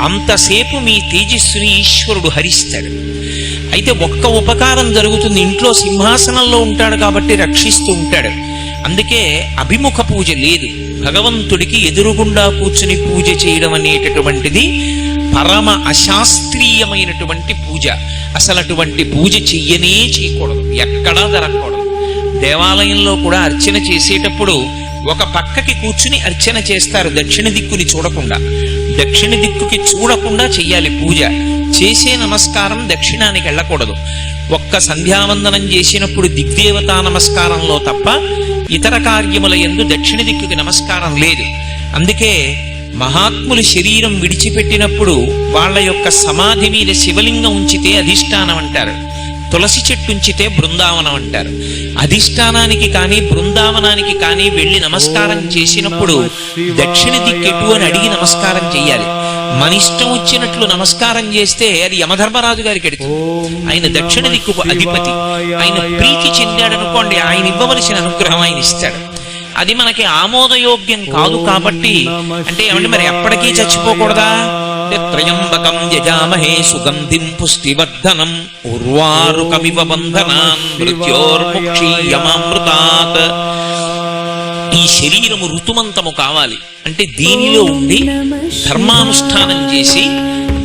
అంతసేపు మీ తేజస్సుని ఈశ్వరుడు హరిస్తాడు. అయితే ఒక్క ఉపకారం జరుగుతుంది, ఇంట్లో సింహాసనంలో ఉంటాడు కాబట్టి రక్షిస్తూ ఉంటాడు. అందుకే అభిముఖ పూజ లేదు. భగవంతుడికి ఎదురుగుండా కూర్చుని పూజ చేయడం అనేటటువంటిది పరమ అశాస్త్రీయమైనటువంటి పూజ. అసలు అటువంటి పూజ చెయ్యనే చేయకూడదు, ఎక్కడా జరగకూడదు. దేవాలయంలో కూడా అర్చన చేసేటప్పుడు ఒక పక్కకి కూర్చుని అర్చన చేస్తారు, దక్షిణ దిక్కుని చూడకుండా. దక్షిణ దిక్కుకి చూడకుండా చెయ్యాలి పూజ. చేసే నమస్కారం దక్షిణానికి వెళ్ళకూడదు. ఒక్క సంధ్యావందనం చేసినప్పుడు దిగ్దేవతా నమస్కారంలో తప్ప ఇతర కార్యముల యందు దక్షిణ దిక్కుకి నమస్కారం లేదు. అందుకే మహాత్ములు శరీరం విడిచిపెట్టినప్పుడు వాళ్ళ యొక్క సమాధి మీద శివలింగం ఉంచితే అధిష్టానం అంటారు, తులసి చెట్టు ఉంచితే బృందావనం అంటారు. అధిష్టానానికి కానీ బృందావనానికి కానీ వెళ్ళి నమస్కారం చేసినప్పుడు దక్షిణ దిక్కెటు అని అడిగి నమస్కారం చెయ్యాలి. మన ఇష్టం వచ్చినట్లు నమస్కారం చేస్తే అది యమధర్మరాజు గారికి ఎడుతుంది. ఆయన దక్షిణ దిక్కుకు అధిపతి. ఆయన ప్రీతి చెందాడనుకోండి, ఆయన ఇవ్వవలసిన అనుగ్రహం ఆయన ఇస్తాడు. అది మనకి ఆమోదయోగ్యం కాదు కాబట్టి, అంటే ఏమంటే మరి ఎప్పటికీ చచ్చిపోకూడదా? త్రయంబకం యజామహే సుగంధిం పుష్టివర్ధనం ఉర్వారుకమివ బంధనాన్ మృత్యోర్ముక్షీయమామృతాత్. ఈ శరీరము ఋతుమంతము కావాలి అంటే దీనిలో ఉండి ధర్మానుష్ఠానం చేసి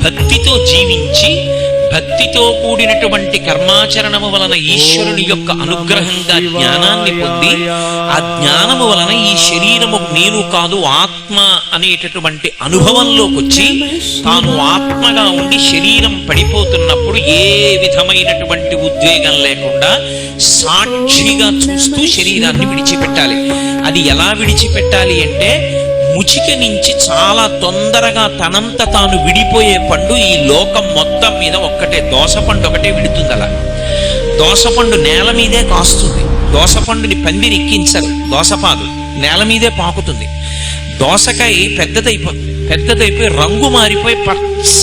భక్తితో జీవించి భక్తితో కూడినటువంటి కర్మాచరణము వలన ఈశ్వరుని యొక్క అనుగ్రహంగా జ్ఞానాన్ని పొంది ఆ జ్ఞానము వలన ఈ శరీరము నేను కాదు ఆత్మ అనేటటువంటి అనుభవంలోకి వచ్చి తాను ఆత్మగా ఉండి శరీరం పడిపోతున్నప్పుడు ఏ విధమైనటువంటి ఉద్వేగం లేకుండా సాక్షిగా చూస్తూ శరీరాన్ని విడిచిపెట్టాలి. అది ఎలా విడిచిపెట్టాలి అంటే ముచిక నుంచి చాలా తొందరగా తనంత తాను విడిపోయే పండు ఈ లోకం మొత్తం మీద ఒక్కటే, దోసపండు ఒకటే విడుతుంది. అలా దోసపండు నేల మీదే కాస్తుంది. దోసపండుని పందిరి ఎక్కించరు, దోసపాదు నేల మీదే పాకుతుంది. దోసకాయ పెద్దదైపోయి రంగు మారిపోయి పచ్చ